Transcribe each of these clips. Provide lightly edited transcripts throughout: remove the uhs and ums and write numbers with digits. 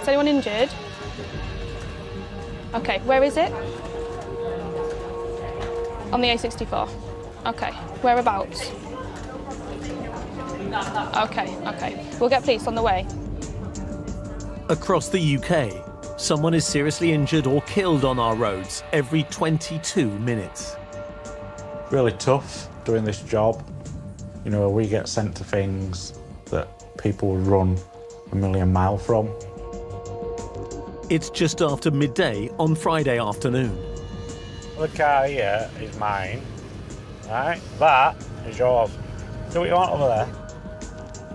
Is anyone injured? Okay, where is it? On the A64. Okay, whereabouts? Okay. We'll get police on the way. Across the UK, someone is seriously injured or killed on our roads every 22 minutes. Really tough doing this job. You know, we get sent to things that people would run a million miles from. It's just after midday on Friday afternoon. The car here is mine, right? That is yours. Do what you want over there.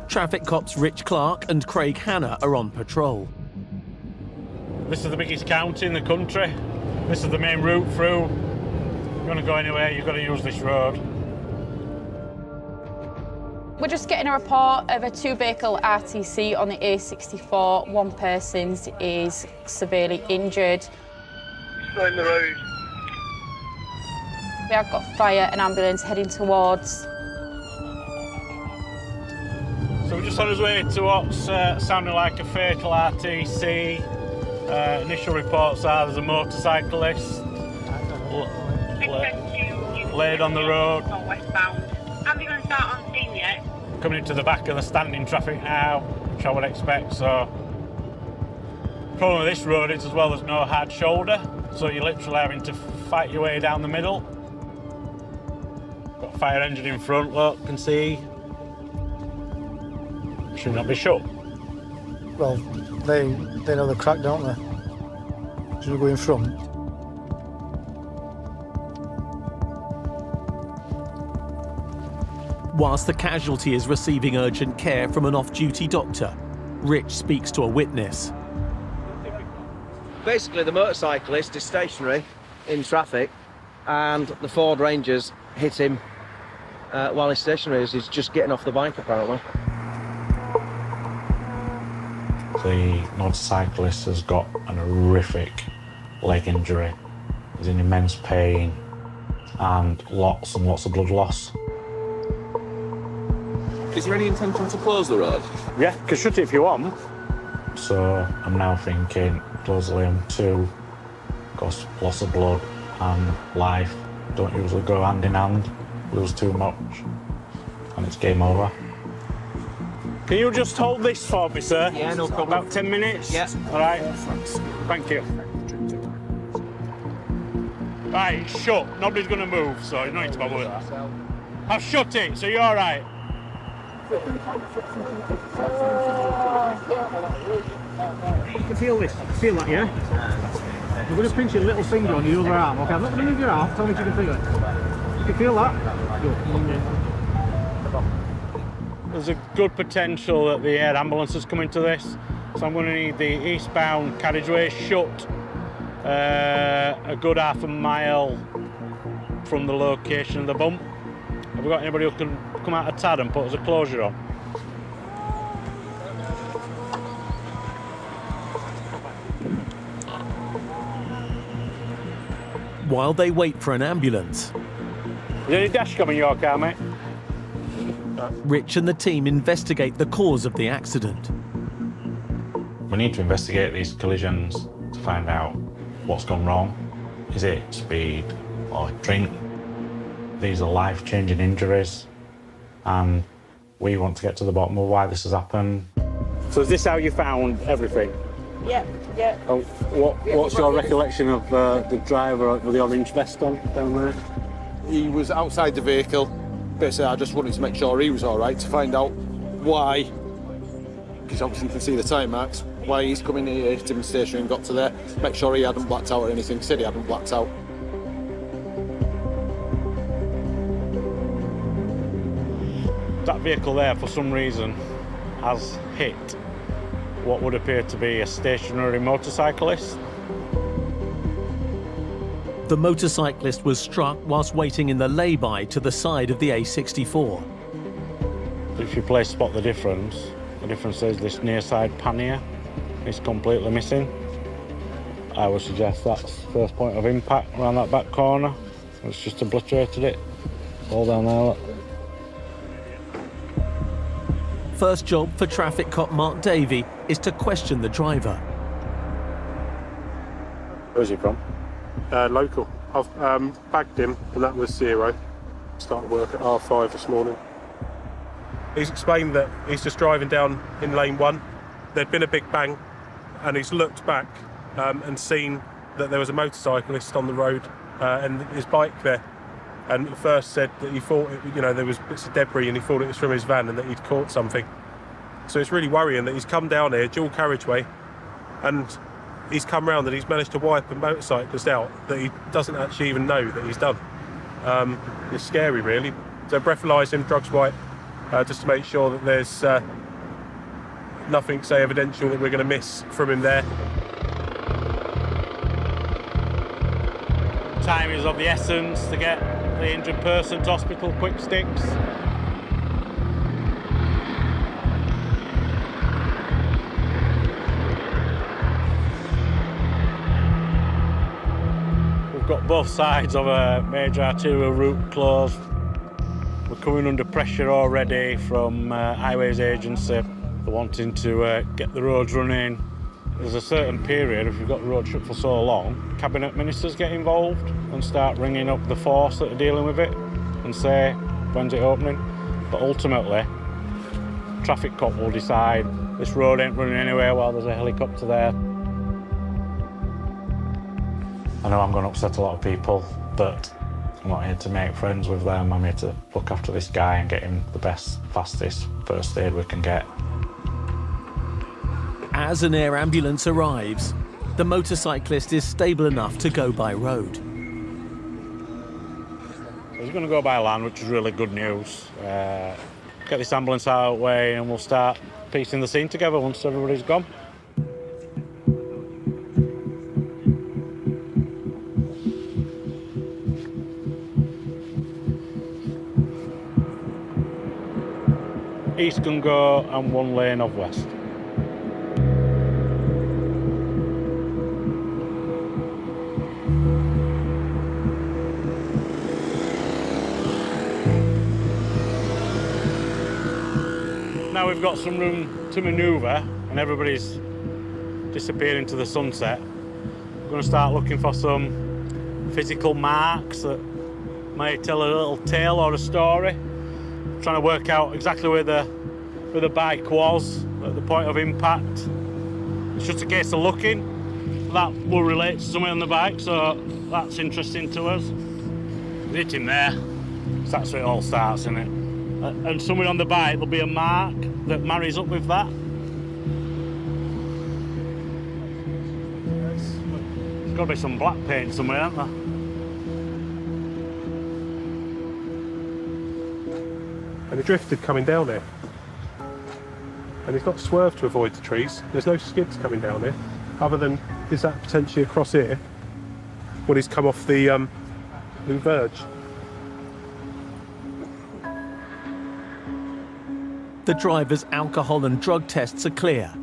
Traffic cops Rich Clark and Craig Hanna are on patrol. This is the biggest county in the country. This is the main route through. If you want to go anywhere, you've got to use this road. We're just getting a report of a two-vehicle RTC on the A64. One person is severely injured. Still in the road. We have got fire and ambulance heading towards. So we're just on our way to what's sounding like a fatal RTC. Initial reports are there's a motorcyclist laid on the road. Westbound. Ambulance aren't on scene yet. Coming into the back of the standing traffic now, which I would expect. So, the problem with this road is as well there's no hard shoulder, so you're literally having to fight your way down the middle. Got a fire engine in front, look, can see. Should not be shut. Well, they know the crack, don't they? Should we go in front? Whilst the casualty is receiving urgent care from an off-duty doctor, Rich speaks to a witness. Basically, the motorcyclist is stationary in traffic and the Ford Rangers hit him while he's stationary as he's just getting off the bike, apparently. The motorcyclist has got an horrific leg injury. He's in immense pain and lots of blood loss. Is there any intention to close the road? Yeah, you can shut it if you want. So I'm now thinking close the lane 2, because loss of blood and life don't usually go hand in hand. Lose too much and it's game over. Can you just hold this for me, sir? Yeah, no problem. About 10 minutes? Yeah. All right. Thank you. Right, it's shut. Nobody's going to move, so you don't need to bother with that. I've shut it, so you're all right. You can feel this. Feel that, yeah? I'm going to pinch your little finger on your other arm. Okay, I'm not going to move your arm. Tell me if you can feel it. You can feel that? Good. There's a good potential that the air ambulance is coming to this, so I'm going to need the eastbound carriageway shut a good half a mile from the location of the bump. Have we got anybody who can come out of TAD and put us a closure on? While they wait for an ambulance, Is there any dash coming in your car, mate? Rich and the team investigate the cause of the accident. We need to investigate these collisions to find out what's gone wrong. Is it speed or drink? These are life-changing injuries, and we want to get to the bottom of why this has happened. So is this how you found everything? Yeah. Oh, what's your recollection of the driver with the orange vest on down there? He was outside the vehicle. Basically, I just wanted to make sure he was all right, to find out why, because obviously you can see the time marks, why he's coming here, hit him station and got to there, make sure he hadn't blacked out or anything. He said he hadn't blacked out. That vehicle there, for some reason, has hit what would appear to be a stationary motorcyclist. The motorcyclist was struck whilst waiting in the lay-by to the side of the A64. If you play spot the difference is this near side pannier is completely missing. I would suggest that's first point of impact around that back corner. It's just obliterated it. All down there, look. First job for traffic cop Mark Davey is to question the driver. Where's he from? Local. I've bagged him, and that was 0. Started work at R5 this morning. He's explained that he's just driving down in lane 1. There'd been a big bang, and he's looked back and seen that there was a motorcyclist on the road and his bike there. And at first said that he thought, there was bits of debris, and he thought it was from his van and that he'd caught something. So it's really worrying that he's come down here, dual carriageway, and he's come round and he's managed to wipe a motorcyclist out that he doesn't actually even know that he's done. It's scary, really. So breathalyse him, drugs wipe, just to make sure that there's nothing, say, evidential that we're going to miss from him there. Time is of the essence to get the injured person to hospital, quick sticks. We've got both sides of a major arterial route closed. We're coming under pressure already from Highways Agency. They're wanting to get the roads running. There's a certain period, if you've got the road shut for so long, cabinet ministers get involved and start ringing up the force that are dealing with it and say, when's it opening? But ultimately, traffic cop will decide this road ain't running anywhere while there's a helicopter there. I know I'm going to upset a lot of people, but I'm not here to make friends with them. I'm here to look after this guy and get him the best, fastest first aid we can get. As an air ambulance arrives, the motorcyclist is stable enough to go by road. He's going to go by land, which is really good news. Get this ambulance out of the way and we'll start piecing the scene together once everybody's gone. East can go and 1 lane of west. Now we've got some room to manoeuvre and everybody's disappeared into the sunset. We're going to start looking for some physical marks that may tell a little tale or a story. Trying to work out exactly where the bike was at the point of impact. It's just a case of looking. That will relate to someone on the bike, so that's interesting to us. Hit him there. So that's where it all starts, isn't it? And somewhere on the bike there'll be a mark that marries up with that. There's got to be some black paint somewhere, hasn't there? And he drifted coming down there. And he's not swerved to avoid the trees. There's no skids coming down here, other than, is that potentially across here when he's come off the verge? The driver's alcohol and drug tests are clear,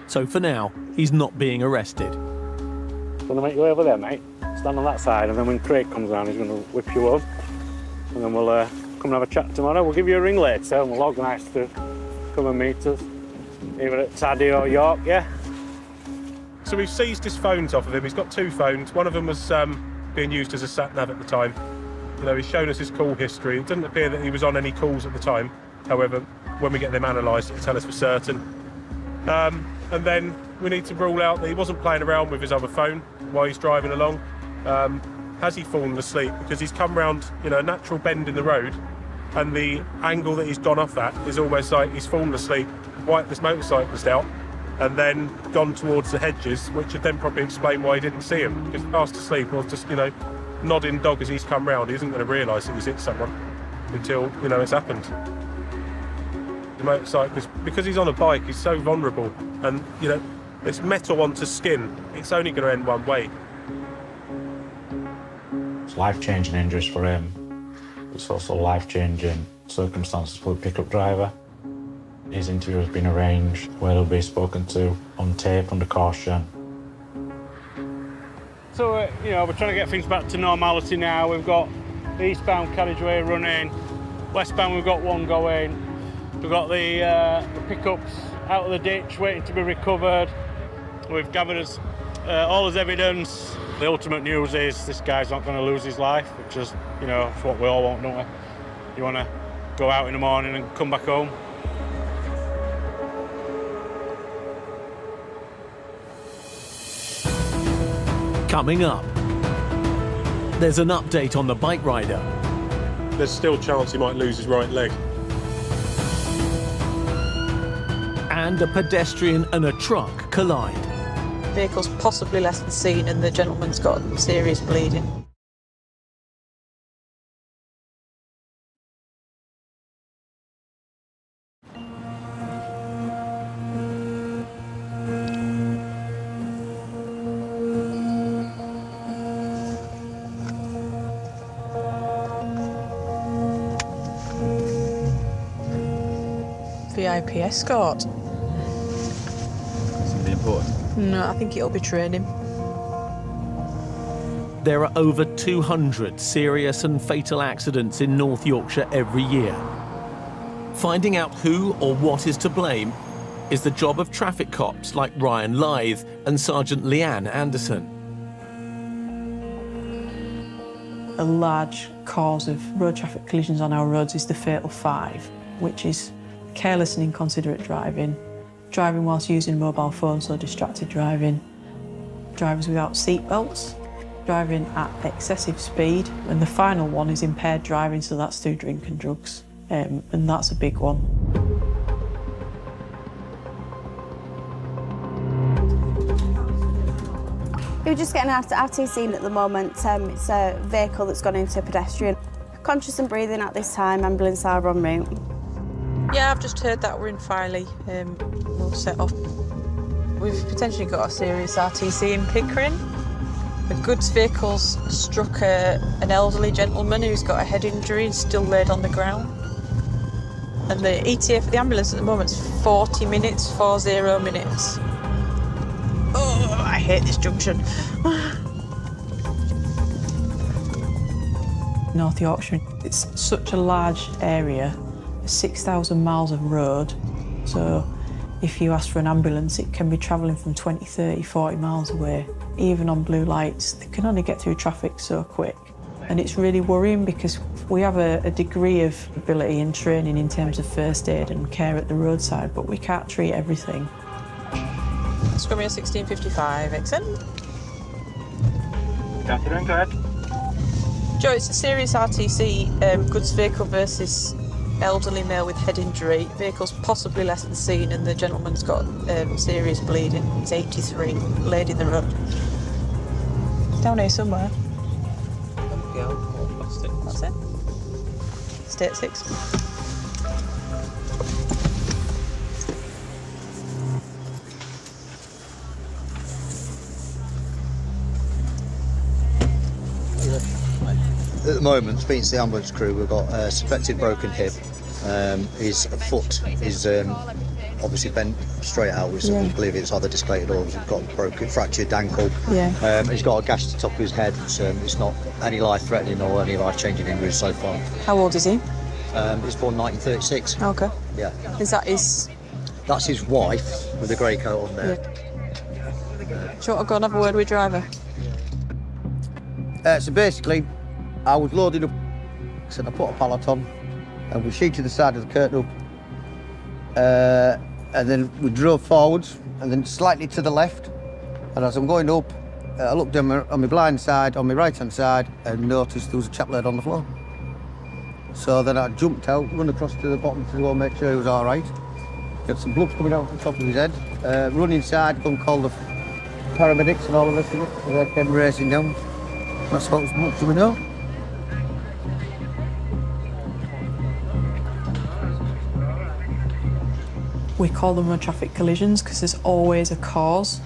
so for now, he's not being arrested. I'm going to make you over there, mate. Stand on that side, and then when Craig comes around, he's going to whip you up. And then we'll come and have a chat tomorrow. We'll give you a ring later, and we'll organise to come and meet us, either at Taddy or York, yeah? So we've seized his phones off of him. He's got 2 phones. One of them was being used as a sat-nav at the time. He's shown us his call history. It doesn't appear that he was on any calls at the time. However, when we get them analysed, it'll tell us for certain. And then we need to rule out that he wasn't playing around with his other phone while he's driving along. Has he fallen asleep? Because he's come round, a natural bend in the road, and the angle that he's gone off at is almost like he's fallen asleep, wiped this motorcyclist out, and then gone towards the hedges, which would then probably explain why he didn't see him. Because fast asleep or just, nodding dog as he's come round, he isn't going to realise that he's hit someone until, it's happened. The motorcyclist, because he's on a bike, he's so vulnerable, and it's metal onto skin. It's only going to end one way. It's life-changing injuries for him. It's also life-changing circumstances for the pickup driver. His interview has been arranged, where he'll be spoken to on tape under caution. So, we're trying to get things back to normality now. We've got the eastbound carriageway running, westbound we've got one going. We've got the pickups out of the ditch waiting to be recovered. We've gathered all his evidence. The ultimate news is this guy's not going to lose his life, which is, you know, it's what we all want, don't we? You want to go out in the morning and come back home. Coming up, there's an update on the bike rider. There's still a chance he might lose his right leg. And a pedestrian and a truck collide. Vehicle's possibly less than seen and the gentleman's got serious bleeding. VIP escort. Something important? No, I think it'll be training. There are over 200 serious and fatal accidents in North Yorkshire every year. Finding out who or what is to blame is the job of traffic cops like Ryan Lythe and Sergeant Leanne Anderson. A large cause of road traffic collisions on our roads is the fatal 5, which is careless and inconsiderate driving, driving whilst using mobile phones, so distracted driving, drivers without seatbelts, driving at excessive speed, and the final one is impaired driving, so that's through drink and drugs, and that's a big one. We're just getting out at RT scene at the moment. It's a vehicle that's gone into a pedestrian. Conscious and breathing at this time, ambulance are en route. Yeah, I've just heard that we're in Filey. We'll set off. We've potentially got a serious RTC in Pickering. The goods vehicle's struck an elderly gentleman who's got a head injury and still laid on the ground. And the ETA for the ambulance at the moment is 40 minutes. Oh, I hate this junction. North Yorkshire, it's such a large area. 6,000 miles of road, so if you ask for an ambulance it can be travelling from 20, 30, 40 miles away. Even on blue lights, they can only get through traffic so quick. And it's really worrying because we have a degree of ability and training in terms of first aid and care at the roadside, but we can't treat everything. Scrummy 1655, exit. Good afternoon, go ahead. Joe, it's a serious RTC, goods vehicle versus elderly male with head injury. Vehicle's possibly less than seen and the gentleman's got serious bleeding. He's 83, laid in the road. Down here somewhere. That's it. Stay at 6. At the moment, speaking to the ambulance crew, we've got a suspected broken hip. His foot is obviously bent straight out. We believe it's either dislocated or he's got a broken, fractured ankle. Yeah. He's got a gash to the top of his head. It's not any life-threatening or any life-changing injuries so far. How old is he? He's born 1936. Okay. Yeah. Is that his... That's his wife with the grey coat on there. Yeah. Do you want to go and have a word with driver? So basically, I was loaded up, so I put a pallet on, and we sheeted the side of the curtain up, and then we drove forwards, and then slightly to the left, and as I'm going up, I looked on my blind side, on my right-hand side, and noticed there was a chap laid on the floor. So then I jumped out, run across to the bottom to go and make sure he was all right. Got some blood coming out from the top of his head. Run inside, go and call the paramedics and all the rest of it, and they came racing down. That's what as much as we know. We call them road traffic collisions because there's always a cause.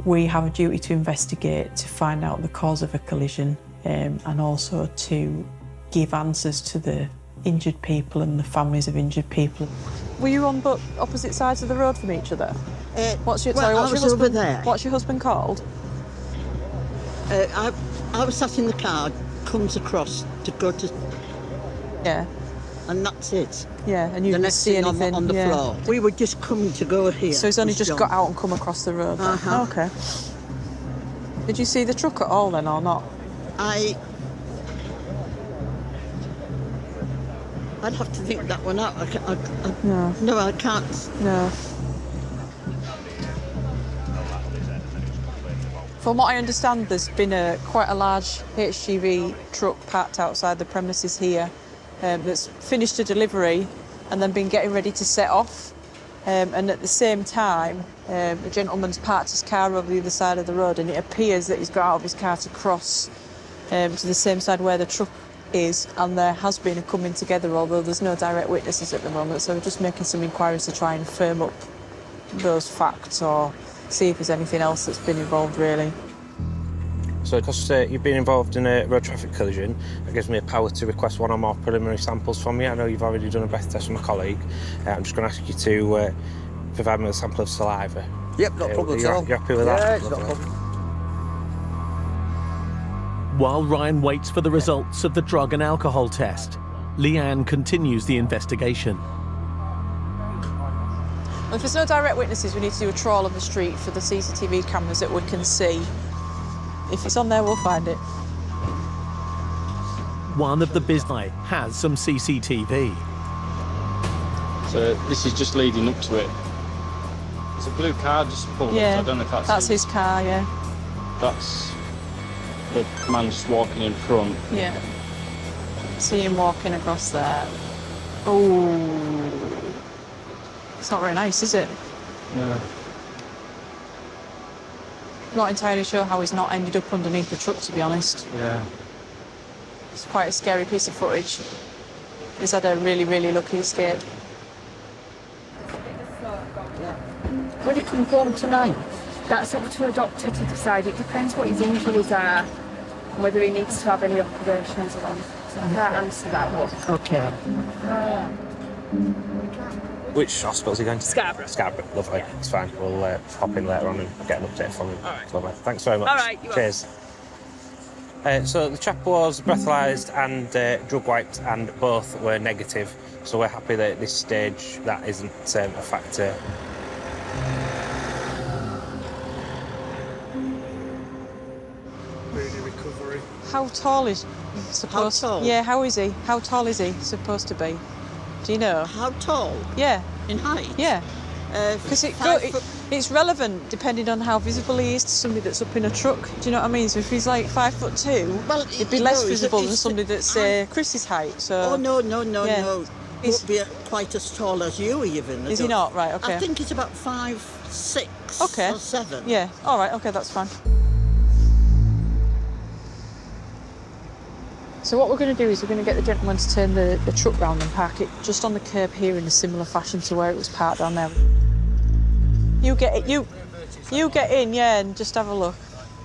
We have a duty to investigate to find out the cause of a collision and also to give answers to the injured people and the families of injured people. Were you on opposite sides of the road from each other? What's your husband? Over there. What's your husband called? I was sat in the car, comes across to go to... Yeah. And that's it. Yeah, and you didn't see anything on the floor. We were just coming to go here. So he's only just got out and come across the road. Uh-huh. Okay. Did you see the truck at all then, or not? I'd have to think that one out. No. No, I can't. No. From what I understand, there's been quite a large HGV truck parked outside the premises here that's finished a delivery and then been getting ready to set off. And at the same time, a gentleman's parked his car over the other side of the road, and it appears that he's got out of his car to cross to the same side where the truck is, and there has been a coming together, although there's no direct witnesses at the moment, so we're just making some inquiries to try and firm up those facts or see if there's anything else that's been involved, really. So because you've been involved in a road traffic collision, it gives me a power to request one or more preliminary samples from you. I know you've already done a breath test with my colleague. I'm just going to ask you to provide me with a sample of saliva. Yep, not a problem at all. You happy with that? Yeah, it's not a problem. While Ryan waits for the results of the drug and alcohol test, Leanne continues the investigation. Well, if there's no direct witnesses, we need to do a trawl of the street for the CCTV cameras that we can see. If it's on there, we'll find it. One of the business has some CCTV. So this is just leading up to it. It's a blue car just pulled Yeah, up. So I don't know if that's his car, yeah. That's the man just walking in front. Yeah. See him walking across there. Oh. It's not very nice, is it? Yeah. Not entirely sure how he's not ended up underneath the truck, to be honest. Yeah. It's quite a scary piece of footage. He's had a really, really lucky escape. When he comes home tonight, that's up to a doctor to decide. It depends what his injuries are and whether he needs to have any operations or not. So I can't answer that one. Okay. Which hospital is he going to? Scarborough. Scarborough, lovely. It's fine. We'll hop in later on and get an update from him. All right. Lovely. Thanks very much. All right, you're Cheers. So the chap was breathalyzed and drug wiped, and both were negative. So we're happy that at this stage that isn't a factor. Really recovery. How tall is he supposed? How tall? Yeah, how is he? How tall is he supposed to be? Do you know? How tall? Yeah. In height? Yeah. Because it's relevant depending on how visible he is to somebody that's up in a truck. Do you know what I mean? So if he's like 5'2", well, it'd be less visible than somebody that's Chris's height. So. Oh no. Yeah. He won't be quite as tall as you even. Is he not? Right. Okay. I think he's about 5'6" okay. or 7. Yeah. All right. Okay, that's fine. So what we're going to do is we're going to get the gentleman to turn the truck round and park it just on the curb here in a similar fashion to where it was parked down there. You get it. You get in, yeah, and just have a look.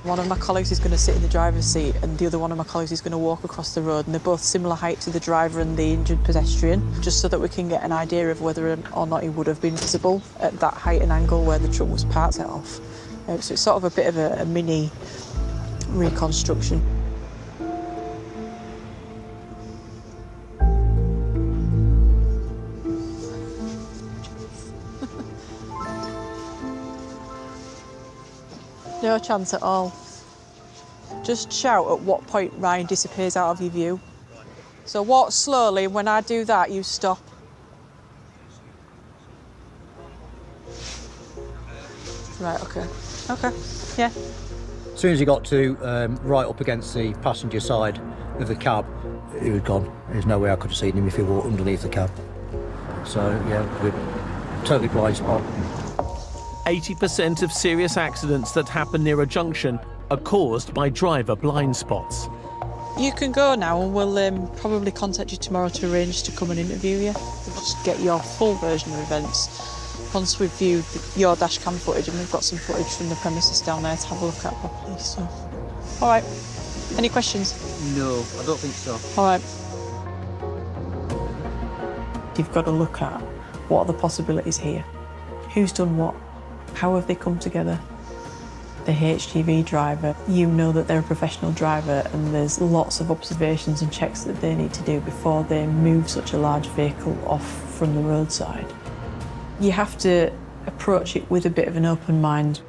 One of my colleagues is going to sit in the driver's seat and the other one of my colleagues is going to walk across the road, and they're both similar height to the driver and the injured pedestrian, just so that we can get an idea of whether or not he would have been visible at that height and angle where the truck was parked off. So it's sort of a bit of a mini reconstruction. No chance at all. Just shout at what point Ryan disappears out of your view. So walk slowly, and when I do that, you stop. Right, okay. Okay, yeah. As soon as he got to right up against the passenger side of the cab, he was gone. There's no way I could have seen him if he walked underneath the cab. So, yeah, we're totally blind spot. 80% of serious accidents that happen near a junction are caused by driver blind spots. You can go now, and we'll probably contact you tomorrow to arrange to come and interview you. We'll just get your full version of events once we've viewed your dash cam footage, and we've got some footage from the premises down there to have a look at properly. So, all right. Any questions? No, I don't think so. All right. You've got to look at what are the possibilities here. Who's done what? How have they come together? The HGV driver, you know that they're a professional driver, and there's lots of observations and checks that they need to do before they move such a large vehicle off from the roadside. You have to approach it with a bit of an open mind.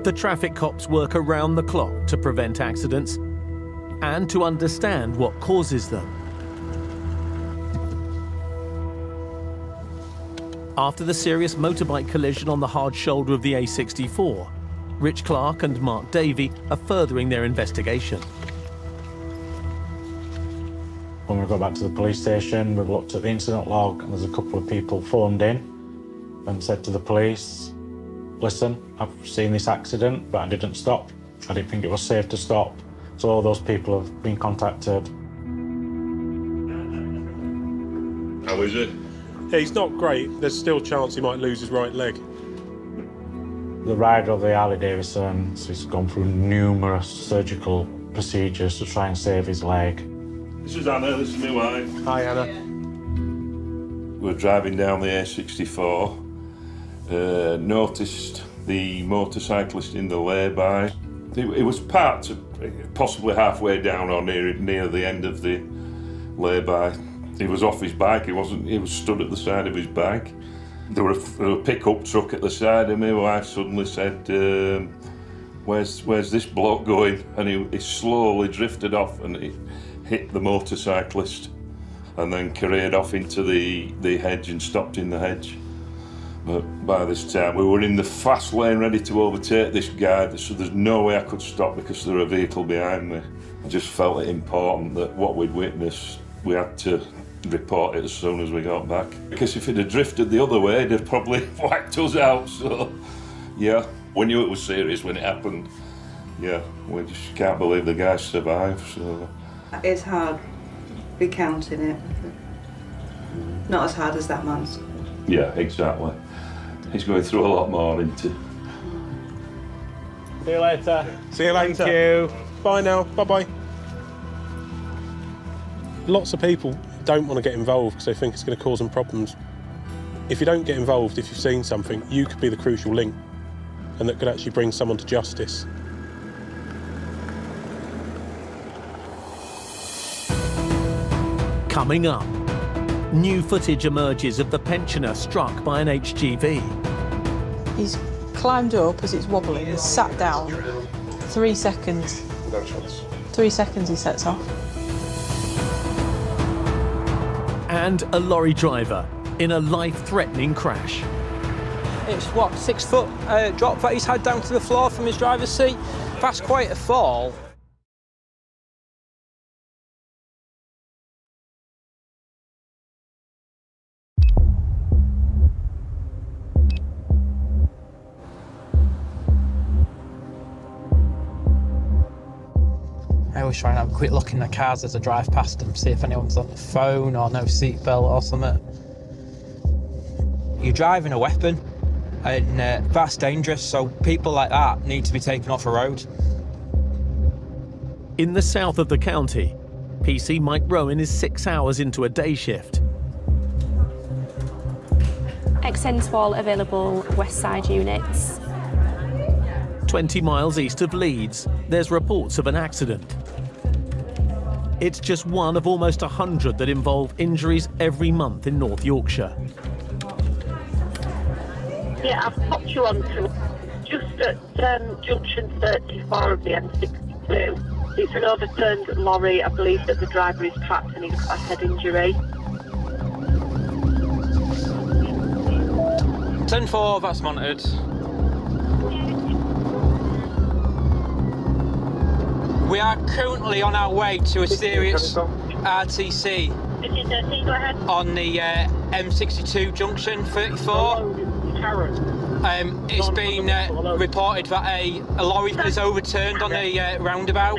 The traffic cops work around the clock to prevent accidents and to understand what causes them. After the serious motorbike collision on the hard shoulder of the A64, Rich Clark and Mark Davey are furthering their investigation. When we got back to the police station, we've looked at the incident log and there's a couple of people phoned in and said to the police, listen, I've seen this accident, but I didn't stop. I didn't think it was safe to stop. So all those people have been contacted. How is it? Yeah, he's not great. There's still a chance he might lose his right leg. The rider of the Harley Davidson has gone through numerous surgical procedures to try and save his leg. This is Anna, this is my wife. Hi, Anna. We're driving down the A64, noticed the motorcyclist in the lay-by. It was parked possibly halfway down or near the end of the lay-by. He was off his bike, he was stood at the side of his bike. There was a pickup truck at the side of me. My wife suddenly said, where's this bloke going? And he slowly drifted off and he hit the motorcyclist and then careered off into the hedge and stopped in the hedge. But by this time we were in the fast lane ready to overtake this guy, so there's no way I could stop because there was a vehicle behind me. I just felt it important that what we'd witnessed, we had to report it as soon as we got back. Because if it had drifted the other way, they'd probably whacked us out. So, yeah, we knew it was serious when it happened. Yeah, we just can't believe the guy survived. So it's hard recounting it. Not as hard as that man's. yeah, exactly. He's going through a lot more into. See you later. See you later. Thank you. Bye now. Bye-bye. Lots of people don't want to get involved because they think it's going to cause them problems. If you don't get involved, if you've seen something, you could be the crucial link and that could actually bring someone to justice. Coming up, new footage emerges of the pensioner struck by an HGV. He's climbed up as it's wobbling, he's sat down. 3 seconds. 3 seconds he sets off. And a lorry driver in a life-threatening crash. It's what, 6 foot drop that he's had down to the floor from his driver's seat? That's quite a fall. I always try and have a quick look in the cars as I drive past them, see if anyone's on the phone or no seatbelt or something. You're driving a weapon, and that's dangerous, so people like that need to be taken off the road. In the south of the county, PC Mike Rowan is 6 hours into a day shift. XN to all available West Side units. 20 miles east of Leeds, there's reports of an accident. It's just one of almost 100 that involve injuries every month in North Yorkshire. Yeah, I've popped you on to just at junction 34 of the M62. It's an overturned lorry. I believe that the driver is trapped and he's got a head injury. 10-4, that's monitored. We are currently on our way to a serious RTC on the M62 junction 34. It's been reported that a lorry is overturned on the roundabout.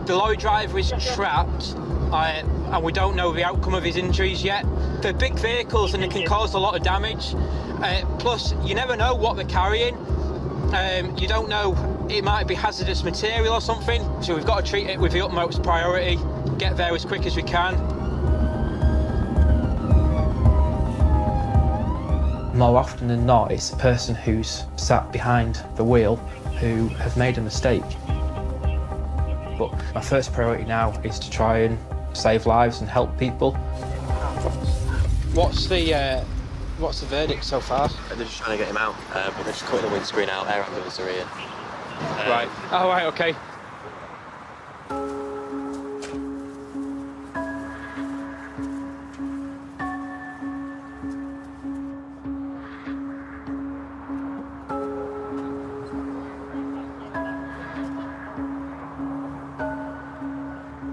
The lorry driver is trapped and we don't know the outcome of his injuries yet. They're big vehicles and they can cause a lot of damage. Plus, you never know what they're carrying. You don't know, it might be hazardous material or something, so we've got to treat it with the utmost priority, get there as quick as we can. More often than not, it's the person who's sat behind the wheel who have made a mistake. But my first priority now is to try and save lives and help people. What's the What's the verdict so far? They're just trying to get him out, but they're just cutting the windscreen out, air ambulance are here. Right. Oh, right, OK.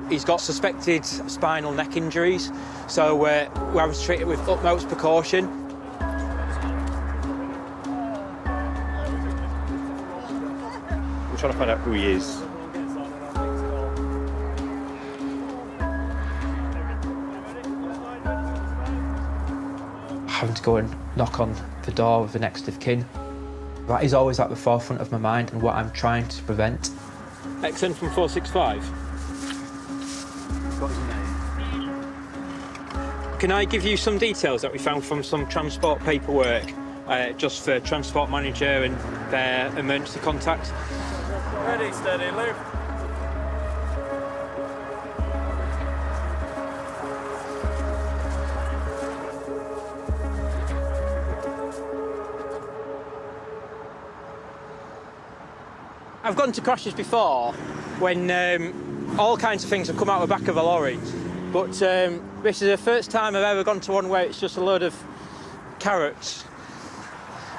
He's got suspected spinal neck injuries, so we're having to treat it with utmost precaution. We're trying to find out who he is. Having to go and knock on the door of the next of kin. That is always at the forefront of my mind and what I'm trying to prevent. XN from 465. Can I give you some details that we found from some transport paperwork, just for transport manager and their emergency contact? Ready, steady, Luke. I've gone to crashes before when all kinds of things have come out the back of a lorry, but this is the first time I've ever gone to one where it's just a load of carrots.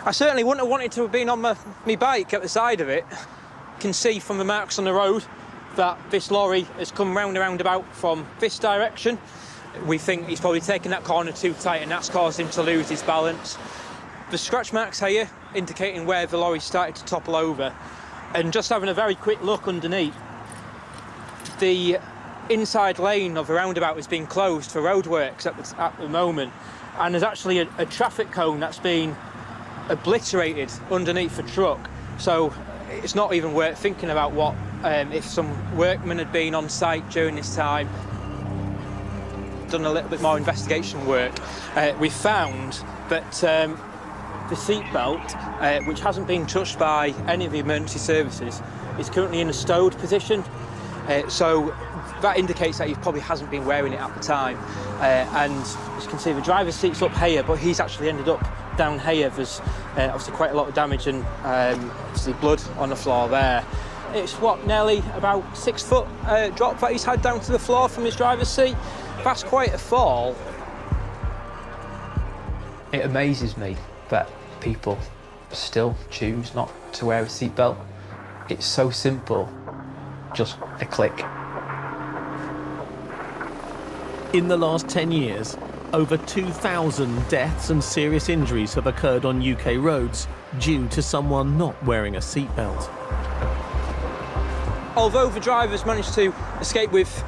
I certainly wouldn't have wanted to have been on my bike at the side of it. You can see from the marks on the road that this lorry has come round and roundabout from this direction. We think he's probably taken that corner too tight and that's caused him to lose his balance. The scratch marks here indicating where the lorry started to topple over. And just having a very quick look underneath, the inside lane of the roundabout is being closed for roadworks at the moment, and there's actually a traffic cone that's been obliterated underneath the truck. So it's not even worth thinking about what if some workmen had been on site during this time. Done a little bit more investigation work. We found that the seatbelt, which hasn't been touched by any of the emergency services, is currently in a stowed position. So that indicates that he probably hasn't been wearing it at the time. And as you can see, the driver's seat's up here, but he's actually ended up down here. There's obviously quite a lot of damage and obviously blood on the floor there. It's what, nearly about 6 foot drop that he's had down to the floor from his driver's seat. That's quite a fall. It amazes me that people still choose not to wear a seatbelt. It's so simple, just a click. In the last 10 years, over 2,000 deaths and serious injuries have occurred on UK roads due to someone not wearing a seatbelt. Although the drivers managed to escape with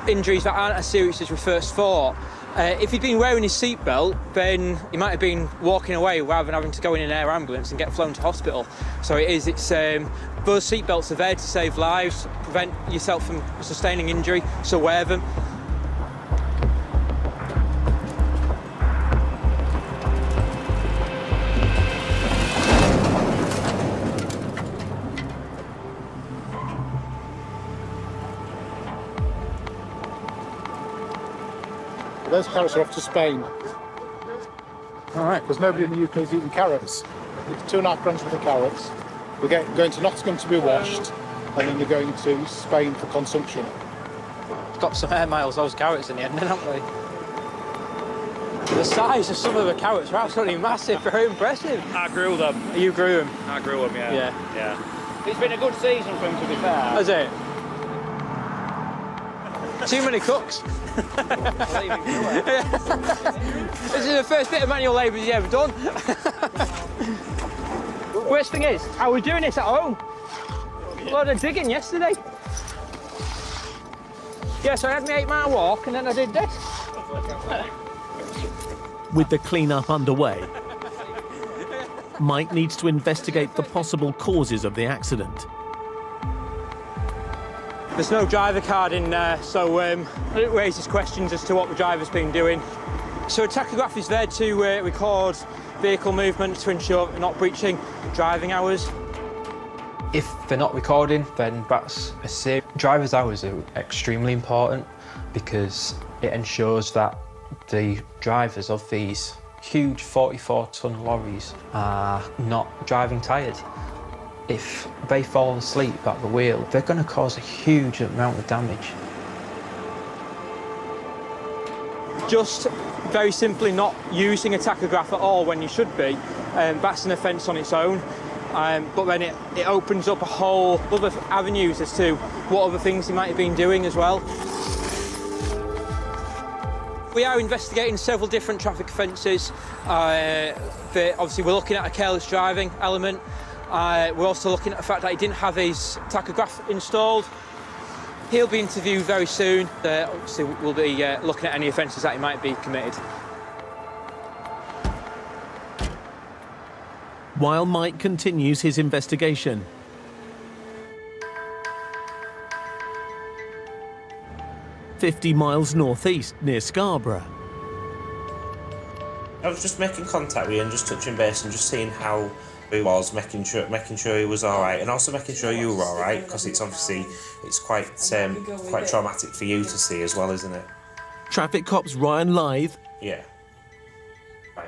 injuries that aren't as serious as we first thought, if he'd been wearing his seatbelt, then he might have been walking away rather than having to go in an air ambulance and get flown to hospital. So those seatbelts are there to save lives, prevent yourself from sustaining injury, so wear them. Those carrots are off to Spain. All right. Because nobody in the UK is eating carrots. It's £2.5 grand for the carrots. We're going to Nottingham to be washed, and then they're going to Spain for consumption. Got some air miles, those carrots in the end, haven't they? The size of some of the carrots are absolutely massive, very impressive. I grew them. You grew them? I grew them, yeah. Yeah. It's been a good season for him, to be fair. Has it? Too many cooks. This is the first bit of manual labour he's ever done. Worst thing is, I was doing this at home. A lot of digging yesterday. Yeah, so I had my 8-mile walk and then I did this. With the clean-up underway, Mike needs to investigate the possible causes of the accident. There's no driver card in there, so it raises questions as to what the driver's been doing. So a tachograph is there to record vehicle movement to ensure they're not breaching driving hours. If they're not recording, then that's a serious. Driver's hours are extremely important because it ensures that the drivers of these huge 44-ton lorries are not driving tired. If they fall asleep at the wheel, they're going to cause a huge amount of damage. Just very simply not using a tachograph at all when you should be, that's an offence on its own. But then it opens up a whole other avenues as to what other things he might have been doing as well. We are investigating several different traffic offences. Obviously, we're looking at a careless driving element. We're also looking at the fact that he didn't have his tachograph installed. He'll be interviewed very soon. Obviously, we'll be looking at any offences that he might be committed. While Mike continues his investigation, "50 miles northeast near Scarborough." I was just making contact with you and just touching base and just seeing how he was, making sure he was all right, and also making sure you were all right, because it's obviously quite traumatic for you to see as well, isn't it? Traffic cops Ryan Lythe Yeah.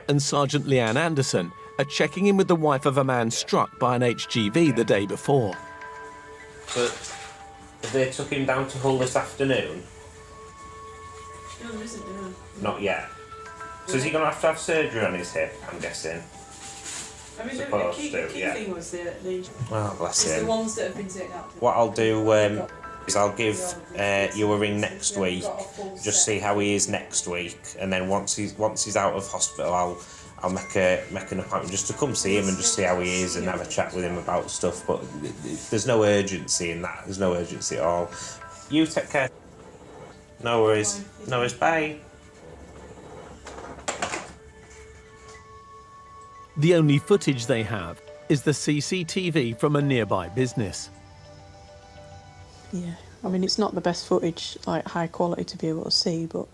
and Sergeant Leanne Anderson are checking in with the wife of a man struck by an HGV the day before. But have they took him down to Hull this afternoon? No, there isn't, no. Not yet. So is he going to have surgery on his hip, I'm guessing? I mean, the key thing was the Oh, bless him. the ones that have been taken out. What I'll do is I'll give you a ring next week, just see how he is next week, and then once he's out of hospital, I'll make an appointment just to come see him and just see how he is and have a chat with him about stuff. But there's no urgency in that. There's no urgency at all. You take care. No worries. No worries. Bye. The only footage they have is the CCTV from a nearby business. Yeah, I mean, it's not the best footage, like high quality to be able to see, but...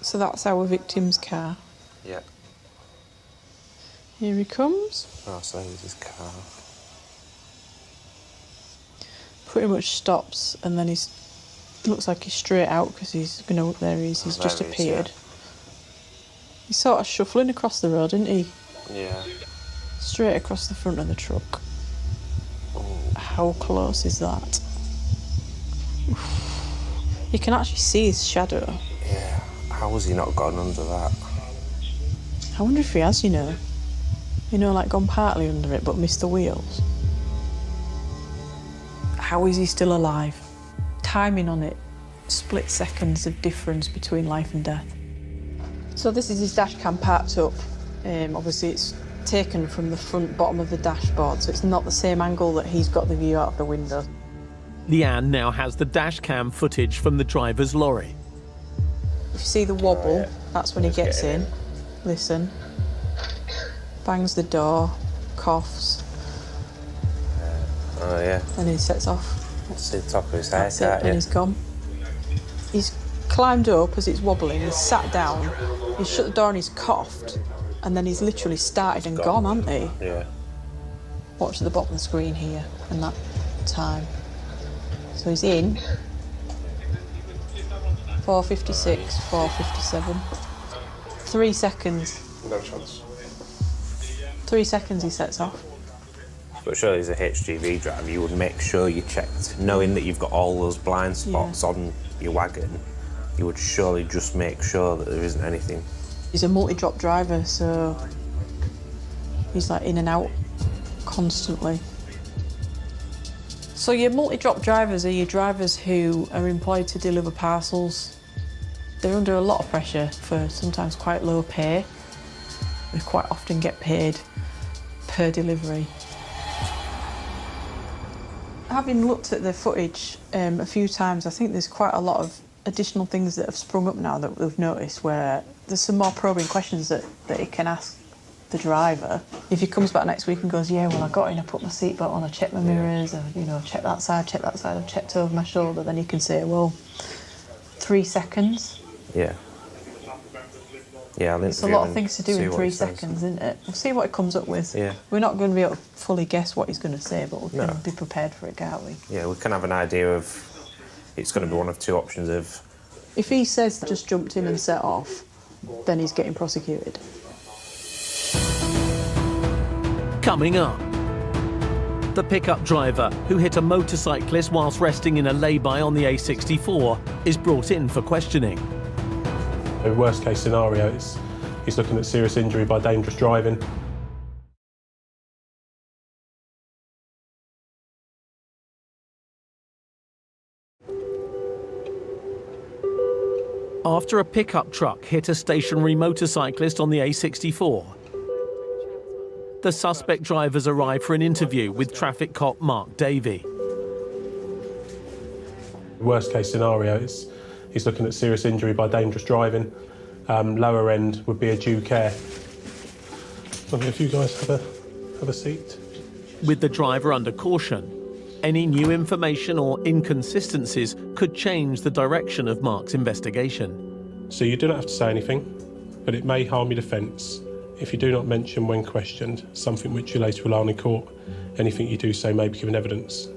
So that's our victim's car. Yeah. Here he comes. Oh, so there's his car. Pretty much stops, and then looks like he's straight out because he's there he is. He's just appeared. Yeah. He's sort of shuffling across the road, isn't he? Yeah. Straight across the front of the truck. Oh. How close is that? You can actually see his shadow. Yeah. How has he not gone under that? I wonder if he has, like gone partly under it but missed the wheels. How is he still alive? Timing on it, split seconds of difference between life and death. So this is his dash cam parked up. Obviously it's taken from the front bottom of the dashboard, so it's not the same angle that he's got the view out of the window. Leanne now has the dash cam footage from the driver's lorry. If you see the wobble, that's when he gets in. Listen. Bangs the door, coughs. Oh, yeah. And he sets off. See the top of his head, and he's gone. He's climbed up as it's wobbling, he's sat down, he's shut the door and he's coughed, and then he's literally started and gone, hasn't he? Yeah. Watch the bottom of the screen here, and that time. So he's in. 4:56, 4:57. 3 seconds. No chance. 3 seconds he sets off. But surely as a HGV driver, you would make sure you checked, knowing that you've got all those blind spots on your wagon, you would surely just make sure that there isn't anything. He's a multi-drop driver, so he's like in and out constantly. So your multi-drop drivers are your drivers who are employed to deliver parcels. They're under a lot of pressure for sometimes quite low pay. They quite often get paid per delivery. Having looked at the footage a few times, I think there's quite a lot of additional things that have sprung up now that we've noticed, where there's some more probing questions that he can ask the driver. If he comes back next week and goes, yeah, well, I got in, I put my seatbelt on, I checked my mirrors, I checked that side, I've checked over my shoulder, then he can say, well, 3 seconds. Yeah. Yeah, it's a lot of things to do in 3 seconds, isn't it? We'll see what it comes up with. Yeah. We're not going to be able to fully guess what he's going to say, but we can be prepared for it, can't we? Yeah, we can have an idea of, it's going to be one of two options of... If he says just jumped in and set off, then he's getting prosecuted. Coming up, the pickup driver who hit a motorcyclist whilst resting in a lay-by on the A64 is brought in for questioning. The worst case scenario is he's looking at serious injury by dangerous driving. After a pickup truck hit a stationary motorcyclist on the A64, the suspect drivers arrive for an interview with traffic cop Mark Davey. The worst case scenario is he's looking at serious injury by dangerous driving. Lower end would be a due care. If you guys have a seat. With the driver under caution, any new information or inconsistencies could change the direction of Mark's investigation. So you do not have to say anything, but it may harm your defence if you do not mention when questioned something which you later rely on in court. Anything you do say may be given evidence.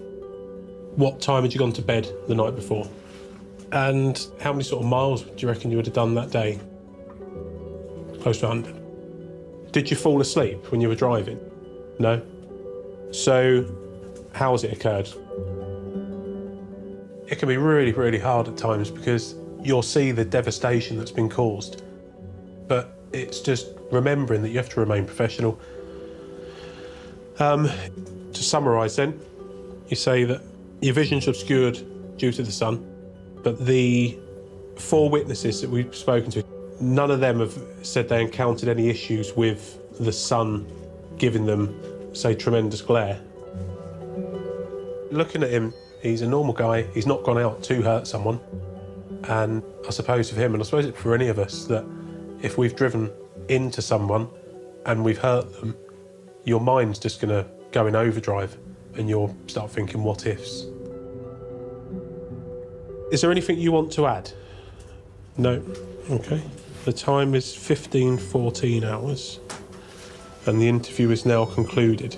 What time had you gone to bed the night before? And how many sort of miles do you reckon you would have done that day? Close to 100. Did you fall asleep when you were driving? No? So how has it occurred? It can be really, really hard at times because you'll see the devastation that's been caused. But it's just remembering that you have to remain professional. To summarise then, you say that your vision's obscured due to the sun, but the 4 witnesses that we've spoken to, none of them have said they encountered any issues with the sun giving them, say, tremendous glare. Looking at him, he's a normal guy. He's not gone out to hurt someone. And I suppose for him, and I suppose for any of us, that if we've driven into someone and we've hurt them, your mind's just going to go in overdrive and you'll start thinking what ifs. Is there anything you want to add? No? Okay. The time is 15:14 hours and the interview is now concluded.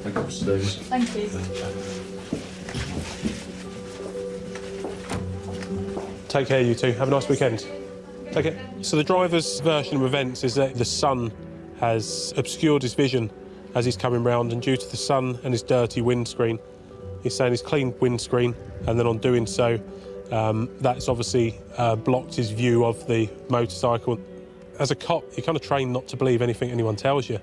Thank you. Take care, you two. Have a nice weekend. Take care. So the driver's version of events is that the sun has obscured his vision as he's coming round, and due to the sun and his dirty windscreen, he's saying he's cleaned windscreen, and then on doing so, that's obviously blocked his view of the motorcycle. As a cop, you're kind of trained not to believe anything anyone tells you.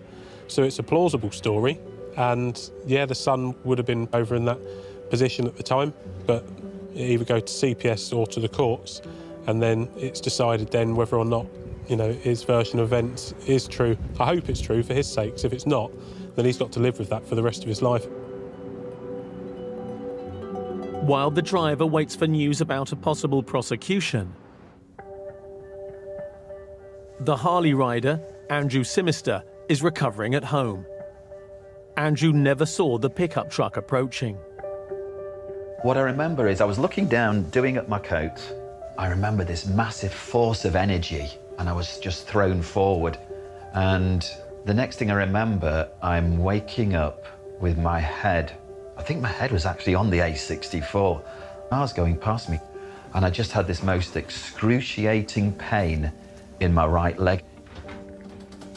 So it's a plausible story. And yeah, the sun would have been over in that position at the time, but it either go to CPS or to the courts, and then it's decided then whether or not, you know, his version of events is true. I hope it's true for his sakes. If it's not, then he's got to live with that for the rest of his life. While the driver waits for news about a possible prosecution, the Harley rider, Andrew Simister, is recovering at home. Andrew never saw the pickup truck approaching. What I remember is I was looking down, doing up my coat. I remember this massive force of energy, and I was just thrown forward. And the next thing I remember, I'm waking up with my head. I think my head was actually on the A64. I was going past me, and I just had this most excruciating pain in my right leg.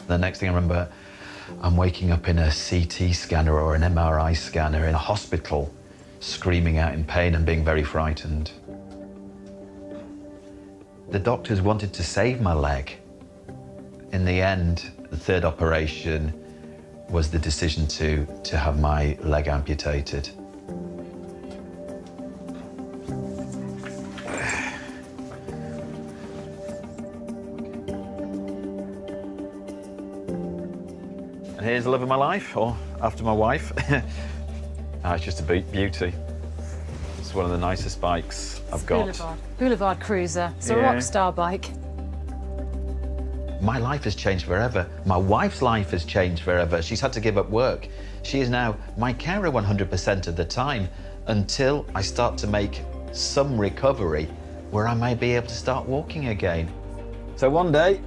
The next thing I remember, I'm waking up in a CT scanner or an MRI scanner in a hospital, screaming out in pain and being very frightened. The doctors wanted to save my leg. In the end, the third operation was the decision to have my leg amputated. And here's the love of my life, or after my wife. It's just a beauty. It's one of the nicest bikes I've got. Boulevard Cruiser. It's a rock star bike. My life has changed forever. My wife's life has changed forever. She's had to give up work. She is now my carer 100% of the time until I start to make some recovery where I may be able to start walking again. So one day,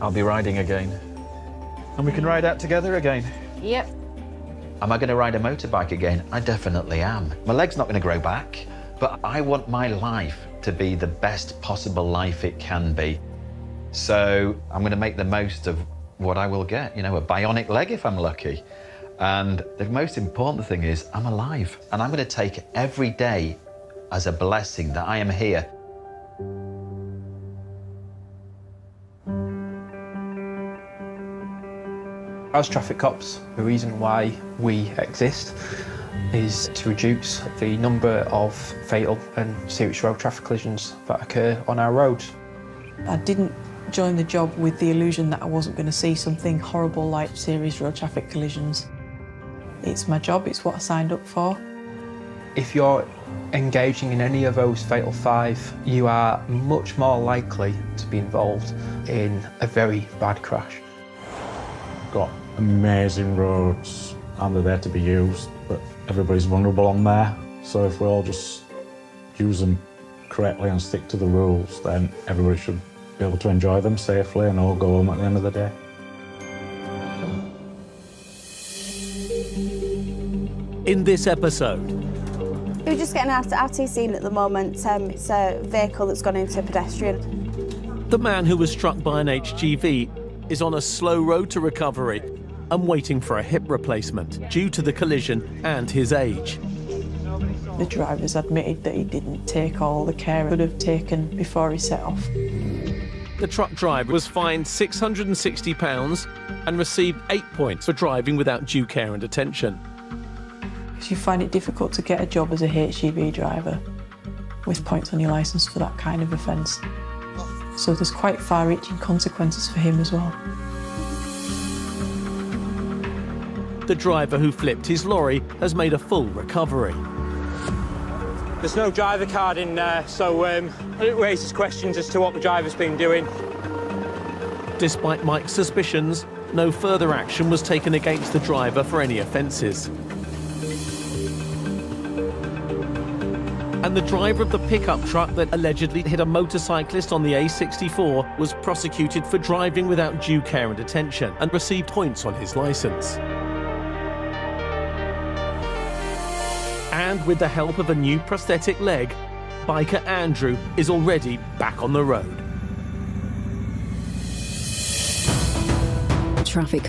I'll be riding again. And we can ride out together again. Yep. Am I going to ride a motorbike again? I definitely am. My leg's not going to grow back, but I want my life to be the best possible life it can be. So I'm going to make the most of what I will get, you know, a bionic leg if I'm lucky. And the most important thing is I'm alive, and I'm going to take every day as a blessing that I am here. As traffic cops, the reason why we exist is to reduce the number of fatal and serious road traffic collisions that occur on our roads. I didn't join the job with the illusion that I wasn't going to see something horrible like serious road traffic collisions. It's my job, it's what I signed up for. If you're engaging in any of those fatal 5, you are much more likely to be involved in a very bad crash. Got amazing roads and they're there to be used, but everybody's vulnerable on there. So if we all just use them correctly and stick to the rules, then everybody should be able to enjoy them safely and all go home at the end of the day. In this episode, we're just getting out of scene at the moment. It's a vehicle that's gone into a pedestrian. the man who was struck by an HGV is on a slow road to recovery and waiting for a hip replacement due to the collision and his age. The driver's admitted that he didn't take all the care he could have taken before he set off. The truck driver was fined £660 and received 8 points for driving without due care and attention. You find it difficult to get a job as a HGV driver with points on your licence for that kind of offence. So there's quite far-reaching consequences for him as well. The driver who flipped his lorry has made a full recovery. There's no driver card in there, so it raises questions as to what the driver's been doing. Despite Mike's suspicions, no further action was taken against the driver for any offences. And the driver of the pickup truck that allegedly hit a motorcyclist on the A64 was prosecuted for driving without due care and attention and received points on his licence. And with the help of a new prosthetic leg, biker Andrew is already back on the road. Traffic